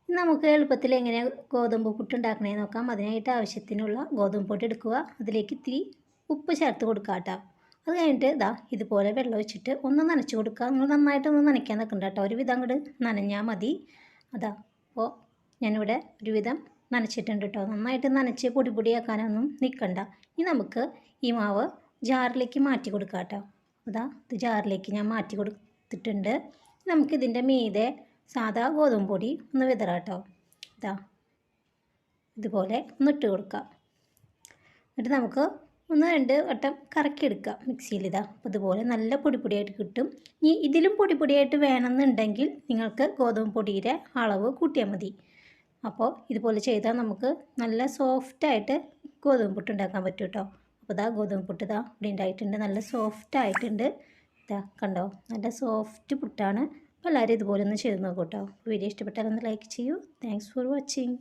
നമുക്ക് എളുപ്പത്തിൽ എങ്ങനെ ഗോതമ്പ് പുട്ടുണ്ടാക്കണേന്ന് നോക്കാം. അതിനായിട്ട് ആവശ്യത്തിനുള്ള ഗോതമ്പ് പൊടി എടുക്കുക. അതിലേക്ക് ഇത്തിരി ഉപ്പ് ചേർത്ത് കൊടുക്കുക കേട്ടോ. അത് കഴിഞ്ഞിട്ട് ഇതുപോലെ വെള്ളം ഒഴിച്ചിട്ട് ഒന്ന് നനച്ച് കൊടുക്കുക. നിങ്ങൾ നന്നായിട്ടൊന്ന് നനയ്ക്കാൻ നിൽക്കണ്ട കേട്ടോ. ഒരുവിധം അങ്ങോട്ട് നനഞ്ഞാൽ മതി. അപ്പോൾ ഞാനിവിടെ ഒരുവിധം നനച്ചിട്ടുണ്ട് കേട്ടോ. നന്നായിട്ട് നനച്ച് പൊടി പൊടിയാക്കാനൊന്നും നിൽക്കണ്ട. ഇനി നമുക്ക് ഈ മാവ് ജാറിലേക്ക് മാറ്റി കൊടുക്കാം കേട്ടോ. ഇത് ജാറിലേക്ക് ഞാൻ മാറ്റി കൊടുത്തിട്ടുണ്ട്. നമുക്കിതിൻ്റെ മീതെ സാധാ ഗോതമ്പ് പൊടി ഒന്ന് വിതറാം കേട്ടോ. ഇതുപോലെ ഒന്ന് ഇട്ട് കൊടുക്കാം. എന്നിട്ട് നമുക്ക് 1-2 വട്ടം കറക്കിയെടുക്കാം മിക്സിയിൽ. അപ്പോൾ ഇതുപോലെ നല്ല പൊടി പൊടിയായിട്ട് കിട്ടും. ഇനി ഇതിലും പൊടി പൊടിയായിട്ട് വേണമെന്നുണ്ടെങ്കിൽ നിങ്ങൾക്ക് ഗോതമ്പ് പൊടിയുടെ അളവ് കൂട്ടിയാൽ മതി. അപ്പോൾ ഇതുപോലെ ചെയ്താൽ നമുക്ക് നല്ല സോഫ്റ്റായിട്ട് ഗോതമ്പ് പുട്ട് ഉണ്ടാക്കാൻ പറ്റും കേട്ടോ. അപ്പോൾ ഗോതമ്പ് പുട്ട് ഇവിടെ ഉണ്ടായിട്ടുണ്ട്. നല്ല സോഫ്റ്റായിട്ടുണ്ട്. കണ്ടോ, നല്ല സോഫ്റ്റ് പുട്ടാണ്. അപ്പോൾ എല്ലാവരും ഇതുപോലെ ഒന്ന് ചെയ്ത് നോക്കൂ കേട്ടോ. വീഡിയോ ഇഷ്ടപ്പെട്ടാൽ ഒന്ന് ലൈക്ക് ചെയ്യൂ. Thanks for watching.